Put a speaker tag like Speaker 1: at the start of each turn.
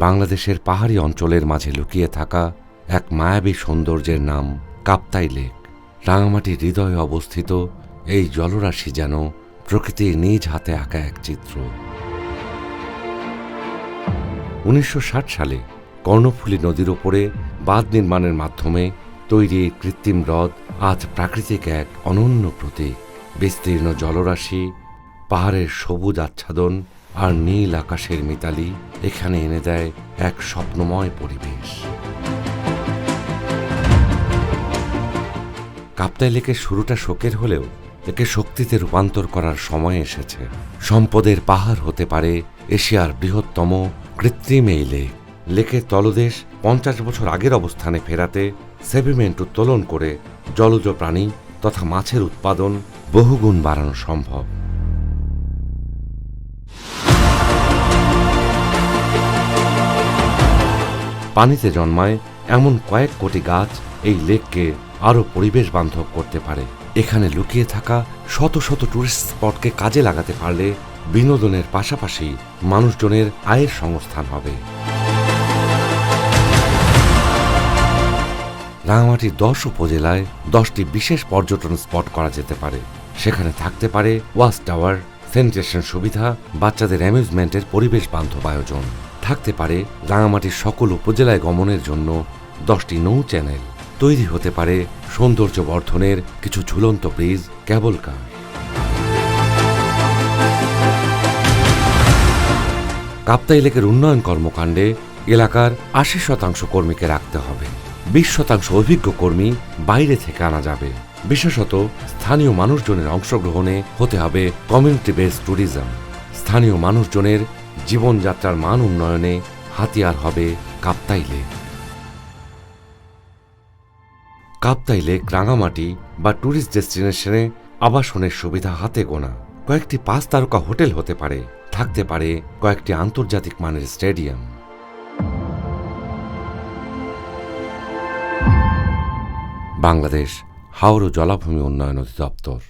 Speaker 1: বাংলাদেশের পাহাড়ি অঞ্চলের মাঝে লুকিয়ে থাকা এক মায়াবী সৌন্দর্যের নাম কাপ্তাই লেক। রাঙামাটির হৃদয়ে অবস্থিত এই জলরাশি যেন প্রকৃতির নিজ হাতে আঁকা এক চিত্র। 1960 সালে কর্ণফুলী নদীর ওপরে বাঁধ নির্মাণের মাধ্যমে তৈরি কৃত্রিম হ্রদ আজ প্রাকৃতিক এক অনন্য প্রতীক। বিস্তীর্ণ জলরাশি, পাহাড়ের সবুজ আচ্ছাদন আর নীল আকাশের মিতালি এখানে এনে দেয় এক স্বপ্নময় পরিবেশ। কাপ্তাই লেকের শুরুটা শোকের হলেও একে শক্তিতে রূপান্তর করার সময় এসেছে। সম্পদের পাহাড় হতে পারে এশিয়ার বৃহত্তম কৃত্রিম এই লেক। লেকের তলদেশ 50 বছর আগের অবস্থানে ফেরাতে সেডিমেন্ট উত্তোলন করে জলজ প্রাণী তথা মাছের উৎপাদন বহুগুণ বাড়ানো সম্ভব। পানিতে জন্মায় এমন কয়েক কোটি গাছ এই লেককে আরও পরিবেশ বান্ধব করতে পারে। এখানে লুকিয়ে থাকা শত শত টুরিস্ট স্পটকে কাজে লাগাতে পারলে বিনোদনের পাশাপাশি মানুষজনের আয়ের সংস্থান হবে। রাঙামাটির 10 উপজেলায় 10টি বিশেষ পর্যটন স্পট করা যেতে পারে। সেখানে থাকতে পারে ওয়াচ টাওয়ার, স্যানিটেশন সুবিধা, বাচ্চাদের অ্যামিউজমেন্টের পরিবেশ বান্ধব আয়োজন। থাকতে পারে রাঙামাটির সকল উপজেলায় গমনের জন্য 10টি নৌ চ্যানেল। তৈরি হতে পারে সৌন্দর্য বর্ধনের কিছু ঝুলন্ত ব্রিজ, কেবল কার। কাপ্তাই লেকের উন্নয়ন কর্মকাণ্ডে এলাকার 80% কর্মীকে রাখতে হবে। 20% অভিজ্ঞ কর্মী বাইরে থেকে আনা যাবে। বিশেষত স্থানীয় মানুষজনের অংশগ্রহণে হতে হবে কমিউনিটি বেসড ট্যুরিজম। স্থানীয় মানুষজনের জীবনযাত্রার মান উন্নয়নে হাতিয়ার হবে কাপ্তাই লেক। কাপ্তাই লেক রাঙামাটি বা ট্যুরিস্ট ডেস্টিনেশনে আবাসনের সুবিধা হাতে গোনা। কয়েকটি 5 তারকা হোটেল হতে পারে। থাকতে পারে কয়েকটি আন্তর্জাতিক মানের স্টেডিয়াম। বাংলাদেশ হাওর ও জলাভূমি উন্নয়ন অধিদপ্তর।